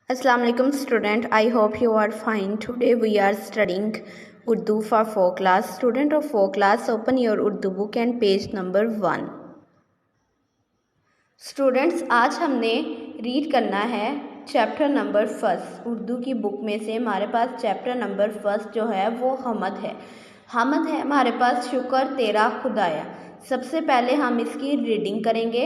Assalamu alaikum student. I hope you are fine. Today we are studying Urdu for 4 class. Student of 4 class, open your Urdu book and page number 1. Students, आज हमने read करना है chapter number first. Urdu की book में से हमारे पास chapter number first जो है वो हमद है। हमद है हमारे पास शुक्र तेरा खुदाया। सबसे पहले हम इसकी रीडिंग करेंगे।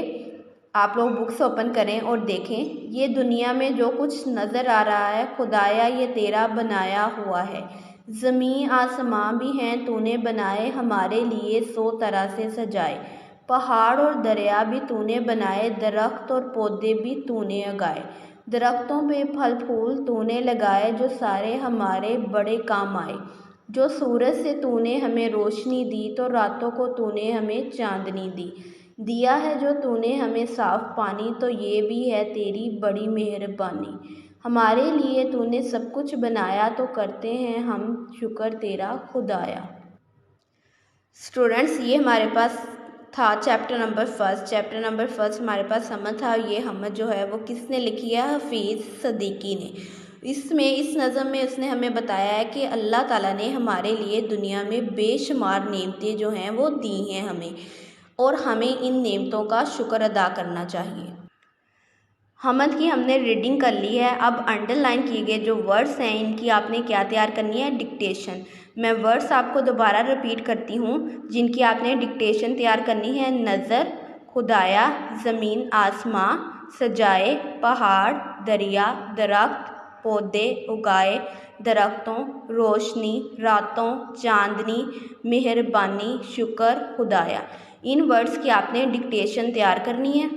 आप लोग बुक्स ओपन करें और देखें, ये दुनिया में जो कुछ नज़र आ रहा है खुदाया ये तेरा बनाया हुआ है। ज़मीन आसमां भी हैं तूने बनाए, हमारे लिए 100 तरह से सजाए। पहाड़ और दरिया भी तूने बनाए, दरख्त और पौधे भी तूने उगाए। दरख्तों पे फल फूल तूने लगाए, जो सारे हमारे बड़े काम आए। जो सूरज से तूने हमें रोशनी दी, तो रातों को तूने हमें चांदनी दी। दिया है जो तूने हमें साफ़ पानी, तो ये भी है तेरी बड़ी मेहरबानी। हमारे लिए तूने सब कुछ बनाया, तो करते हैं हम शुक्र तेरा खुदाया। स्टूडेंट्स, ये हमारे पास था chapter number first. Chapter number first हमारे पास हमद था। ये हमद जो है वो किसने लिखी है? हफीज़ सदीकी ने। इसमें इस नज़म में उसने हमें बताया है कि अल्लाह ताला ने हमारे लिए दुनिया में बेशुमार नेमतें जो हैं वो दी हैं हमें, और हमें इन नेमतों का शुक्र अदा करना चाहिए। हमद की हमने रीडिंग कर ली है। अब अंडरलाइन किए गए जो वर्ड्स हैं इनकी आपने क्या तैयार करनी है? डिक्टेशन। मैं वर्ड्स आपको दोबारा रिपीट करती हूँ जिनकी आपने डिक्टेशन तैयार करनी है। नज़र, खुदाया, ज़मीन आसमां, सजाए, पहाड़, दरिया, दरख्त, पौधे उगाए, दरख्तों, रोशनी, रातों, चांदनी, मेहरबानी, शुक्र, खुदाया। इन वर्ड्स की आपने डिक्टेशन तैयार करनी है।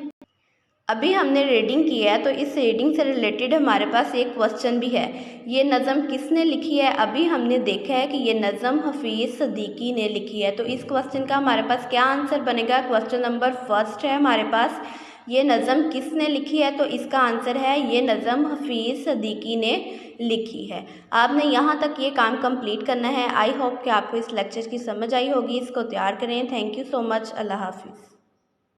अभी हमने रीडिंग की है, तो इस रीडिंग से रिलेटेड हमारे पास एक क्वेश्चन भी है। ये नज़म किसने लिखी है? अभी हमने देखा है कि ये नज़म हफीज़ सदीकी ने लिखी है। तो इस क्वेश्चन का हमारे पास क्या आंसर बनेगा? क्वेश्चन नंबर फर्स्ट है हमारे पास, ये नज़म किसने लिखी है? तो इसका आंसर है ये नज़म हफीज़ सदीकी ने लिखी है। आपने यहाँ तक ये काम कंप्लीट करना है। आई होप कि आपको इस लेक्चर की समझ आई होगी। इसको तैयार करें। Thank you so much. अल्लाह हाफिज़।